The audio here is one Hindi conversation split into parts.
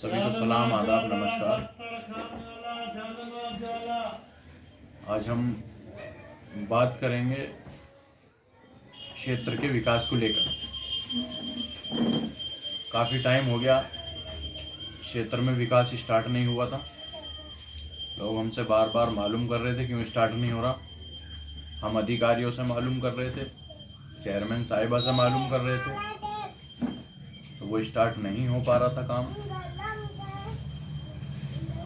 सभी को सलाम, आदाब, नमस्कार। आज हम बात करेंगे क्षेत्र के विकास को लेकर। काफ़ी टाइम हो गया क्षेत्र में विकास स्टार्ट नहीं हुआ था। लोग हमसे बार बार मालूम कर रहे थे क्यों स्टार्ट नहीं हो रहा। हम अधिकारियों से मालूम कर रहे थे, चेयरमैन साहिबा से मालूम कर रहे थे, तो वो स्टार्ट नहीं हो पा रहा था काम।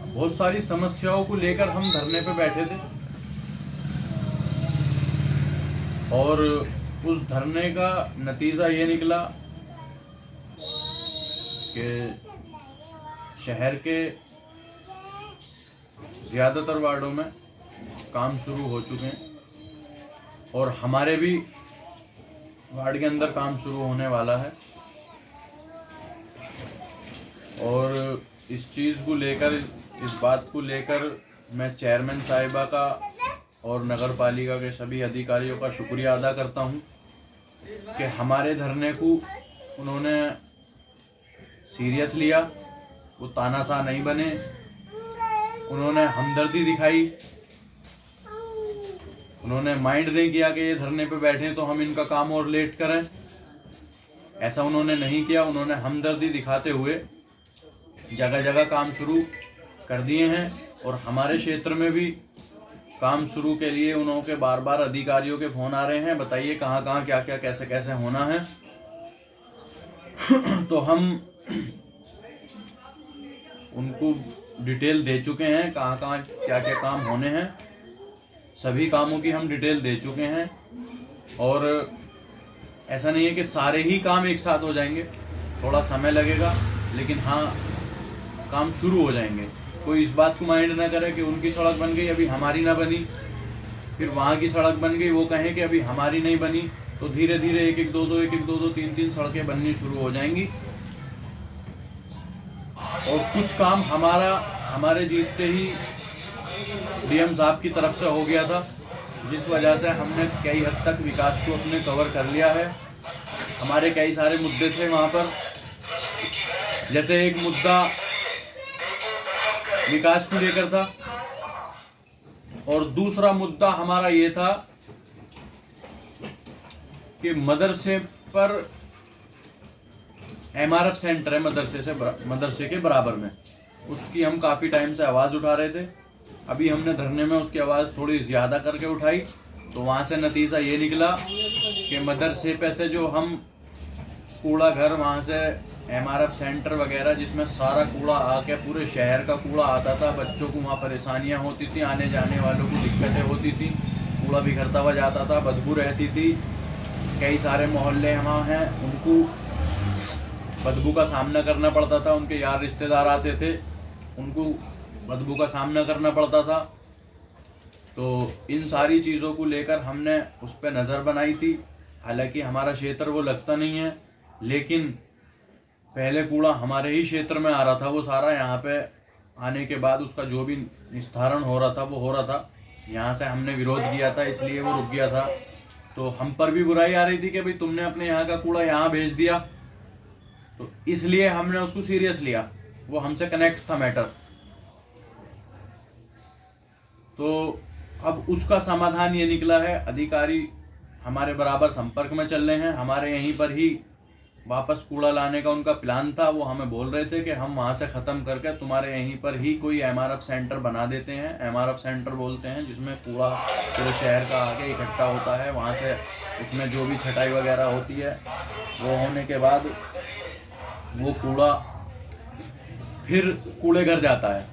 बहुत सारी समस्याओं को लेकर हम धरने पे बैठे थे और उस धरने का नतीजा ये निकला कि शहर के ज़्यादातर वार्डों में काम शुरू हो चुके हैं और हमारे भी वार्ड के अंदर काम शुरू होने वाला है। और इस चीज़ को लेकर, इस बात को लेकर मैं चेयरमैन साहिबा का और नगर पालिका के सभी अधिकारियों का शुक्रिया अदा करता हूं कि हमारे धरने को उन्होंने सीरियस लिया। वो तानाशाह नहीं बने, उन्होंने हमदर्दी दिखाई, उन्होंने माइंड नहीं किया कि ये धरने पे बैठे तो हम इनका काम और लेट करें। ऐसा उन्होंने नहीं किया। उन्होंने हमदर्दी दिखाते हुए जगह जगह काम शुरू कर दिए हैं और हमारे क्षेत्र में भी काम शुरू के लिए उन्होंने बार बार अधिकारियों के फ़ोन आ रहे हैं, बताइए कहाँ कहाँ क्या क्या कैसे कैसे होना है। तो हम उनको डिटेल दे चुके हैं, कहाँ कहाँ क्या क्या काम होने हैं। सभी कामों की हम डिटेल दे चुके हैं और ऐसा नहीं है कि सारे ही काम एक साथ हो जाएंगे, थोड़ा समय लगेगा, लेकिन हाँ काम शुरू हो जाएंगे। कोई इस बात को माइंड ना करे कि उनकी सड़क बन गई अभी हमारी ना बनी, फिर वहाँ की सड़क बन गई वो कहें कि अभी हमारी नहीं बनी। तो धीरे धीरे एक एक दो दो तीन तीन सड़कें बननी शुरू हो जाएंगी। और कुछ काम हमारे जीतते ही डीएम साहब की तरफ से हो गया था, जिस वजह से हमने कई हद तक विकास को अपने कवर कर लिया है। हमारे कई सारे मुद्दे थे वहाँ पर, जैसे एक मुद्दा विकास को लेकर था और दूसरा मुद्दा हमारा ये था कि मदरसे पर एमआरएफ सेंटर है मदरसे के बराबर में, उसकी हम काफ़ी टाइम से आवाज़ उठा रहे थे। अभी हमने धरने में उसकी आवाज़ थोड़ी ज़्यादा करके उठाई तो वहाँ से नतीजा ये निकला कि मदरसे पे से जो हम कूड़ा घर, वहाँ से एमआरएफ सेंटर वगैरह जिसमें सारा कूड़ा आके पूरे शहर का कूड़ा आता था, बच्चों को वहाँ परेशानियाँ होती थी, आने जाने वालों को दिक्कतें होती थी, कूड़ा बिखरता हुआ जाता था, बदबू रहती थी। कई सारे मोहल्ले वहाँ हैं, उनको बदबू का सामना करना पड़ता था। उनके यार रिश्तेदार आते थे, उनको बदबू का सामना करना पड़ता था। तो इन सारी चीज़ों को लेकर हमने उस पर नज़र बनाई थी। हालांकि हमारा क्षेत्र वो लगता नहीं है, लेकिन पहले कूड़ा हमारे ही क्षेत्र में आ रहा था। वो सारा यहाँ पे आने के बाद उसका जो भी निस्तारण हो रहा था वो हो रहा था। यहाँ से हमने विरोध किया था, इसलिए वो रुक गया था। तो हम पर भी बुराई आ रही थी कि भाई तुमने अपने यहाँ का कूड़ा यहाँ भेज दिया, तो इसलिए हमने उसको सीरियस लिया। वो हमसे कनेक्ट था मैटर। तो अब उसका समाधान ये निकला है, अधिकारी हमारे बराबर संपर्क में चल रहे हैं। हमारे यहीं पर ही वापस कूड़ा लाने का उनका प्लान था। वो हमें बोल रहे थे कि हम वहाँ से ख़त्म करके तुम्हारे यहीं पर ही कोई एमआरएफ सेंटर बना देते हैं। एमआरएफ सेंटर बोलते हैं जिसमें कूड़ा पूरे शहर का आके इकट्ठा होता है, वहाँ से उसमें जो भी छटाई वगैरह होती है वो होने के बाद वो कूड़ा फिर कूड़े घर जाता है।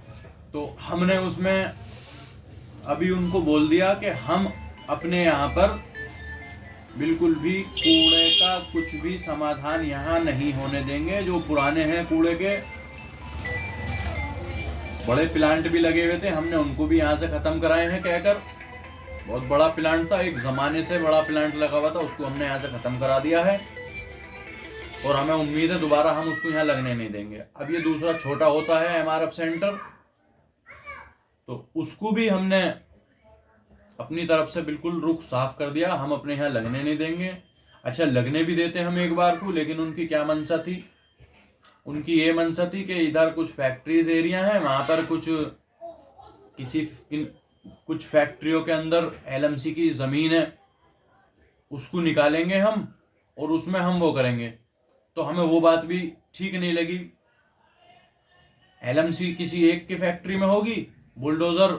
तो हमने उसमें अभी उनको बोल दिया कि हम अपने यहाँ पर बिल्कुल भी कूड़े का कुछ भी समाधान यहाँ नहीं होने देंगे। जो पुराने हैं कूड़े के बड़े प्लांट भी लगे हुए थे, हमने उनको भी यहाँ से ख़त्म कराए हैं कहकर। बहुत बड़ा प्लांट था, एक ज़माने से बड़ा प्लांट लगा हुआ था, उसको हमने यहाँ से ख़त्म करा दिया है और हमें उम्मीद है दोबारा हम उसको यहाँ लगने नहीं देंगे। अब ये दूसरा छोटा होता है एमआरएफ सेंटर, तो उसको भी हमने अपनी तरफ से बिल्कुल रुख साफ कर दिया। हम अपने यहाँ लगने नहीं देंगे। अच्छा, लगने भी देते हम एक बार को, लेकिन उनकी क्या मंशा थी उनकी ये मंशा थी कि इधर कुछ फैक्ट्रीज एरिया है, वहाँ पर कुछ फैक्ट्रियों के अंदर एलएमसी की ज़मीन है, उसको निकालेंगे हम और उसमें हम वो करेंगे। तो हमें वो बात भी ठीक नहीं लगी। एलएमसी किसी एक की फैक्ट्री में होगी, बुलडोजर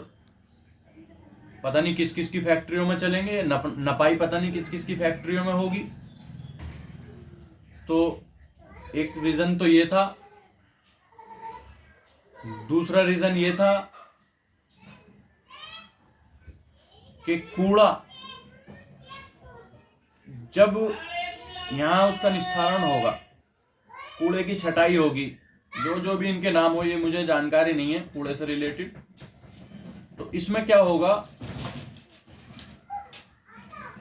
पता नहीं किस किस की फैक्ट्रियों में चलेंगे, नपाई पता नहीं किस किस की फैक्ट्रियों में होगी। तो एक रीजन तो ये था। दूसरा रीजन ये था कि कूड़ा जब यहाँ उसका निस्तारण होगा, कूड़े की छटाई होगी, जो भी इनके नाम हो, ये मुझे जानकारी नहीं है कूड़े से रिलेटेड। तो इसमें क्या होगा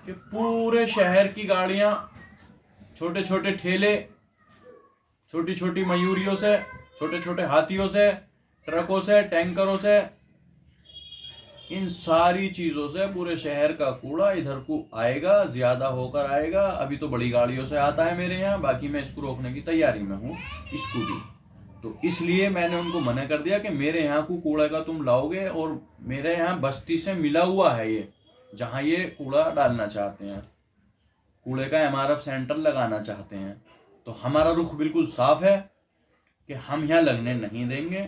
कि पूरे शहर की गाड़ियां, छोटे छोटे ठेले, छोटी छोटी मयूरियों से, छोटे छोटे हाथियों से, ट्रकों से, टैंकरों से, इन सारी चीजों से पूरे शहर का कूड़ा इधर को आएगा, ज्यादा होकर आएगा। अभी तो बड़ी गाड़ियों से आता है मेरे यहाँ, बाकी मैं इसको रोकने की तैयारी में हूँ, स्कूटी। तो इसलिए मैंने उनको मना कर दिया कि मेरे यहाँ को कूड़ा का तुम लाओगे, और मेरे यहाँ बस्ती से मिला हुआ है ये, जहाँ ये कूड़ा डालना चाहते हैं, कूड़े का एमआरएफ सेंटर लगाना चाहते हैं। तो हमारा रुख बिल्कुल साफ है कि हम यहाँ लगने नहीं देंगे।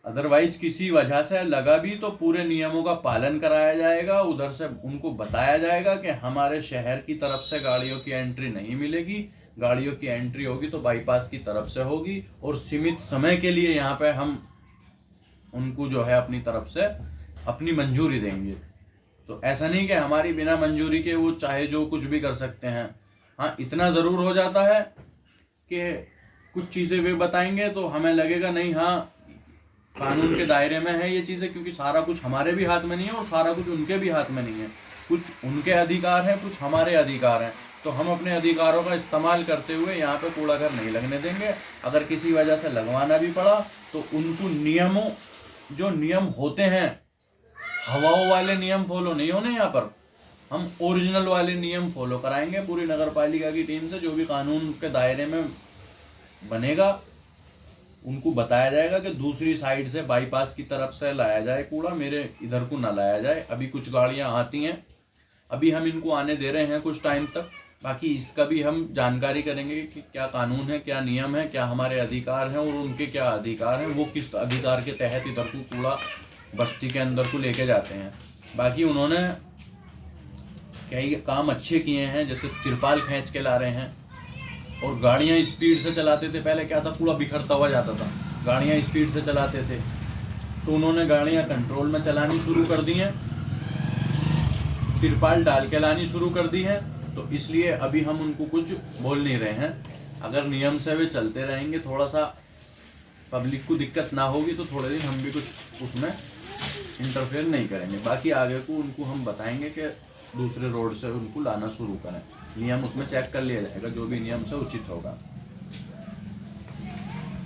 अदरवाइज किसी वजह से लगा भी तो पूरे नियमों का पालन कराया जाएगा। उधर से उनको बताया जाएगा कि हमारे शहर की तरफ से गाड़ियों की एंट्री नहीं मिलेगी, गाड़ियों की एंट्री होगी तो बाईपास की तरफ से होगी, और सीमित समय के लिए यहाँ पे हम उनको जो है अपनी तरफ से अपनी मंजूरी देंगे। तो ऐसा नहीं कि हमारी बिना मंजूरी के वो चाहे जो कुछ भी कर सकते हैं। हाँ, इतना ज़रूर हो जाता है कि कुछ चीज़ें वे बताएंगे तो हमें लगेगा नहीं, हाँ कानून के दायरे में है ये चीज़ें, क्योंकि सारा कुछ हमारे भी हाथ में नहीं है और सारा कुछ उनके भी हाथ में नहीं है। कुछ उनके अधिकार हैं, कुछ हमारे अधिकार हैं। तो हम अपने अधिकारों का इस्तेमाल करते हुए यहाँ पे कूड़ा घर नहीं लगने देंगे। अगर किसी वजह से लगवाना भी पड़ा तो उनको नियमों, जो नियम होते हैं, हवाओं वाले नियम फॉलो नहीं होने यहाँ पर, हम ओरिजिनल वाले नियम फॉलो कराएंगे पूरी नगर पालिका की टीम से। जो भी कानून के दायरे में बनेगा उनको बताया जाएगा कि दूसरी साइड से बाईपास की तरफ से लाया जाए कूड़ा, मेरे इधर को ना लाया जाए। अभी कुछ गाड़ियां आती हैं, अभी हम इनको आने दे रहे हैं कुछ टाइम तक, बाकी इसका भी हम जानकारी करेंगे कि क्या कानून है, क्या नियम है, क्या हमारे अधिकार हैं और उनके क्या अधिकार हैं, वो किस अधिकार के तहत इधर को कूड़ा बस्ती के अंदर को लेके जाते हैं। बाकी उन्होंने कई काम अच्छे किए हैं, जैसे तिरपाल खींच के ला रहे हैं, और गाड़ियाँ स्पीड से चलाते थे। पहले क्या था, कूड़ा बिखरता हुआ जाता था, गाड़ियाँ स्पीड से चलाते थे, तो उन्होंने गाड़ियाँ कंट्रोल में चलानी शुरू कर दी हैं, तिरपाल डाल के लानी शुरू कर दी है। तो इसलिए अभी हम उनको कुछ बोल नहीं रहे हैं। अगर नियम से वे चलते रहेंगे, थोड़ा सा पब्लिक को दिक्कत ना होगी तो थोड़े दिन हम भी कुछ उसमें इंटरफेयर नहीं करेंगे। बाकी आगे को उनको हम बताएंगे कि दूसरे रोड से उनको लाना शुरू करें। नियम उसमें चेक कर लिया जाएगा, जो भी नियम से उचित होगा।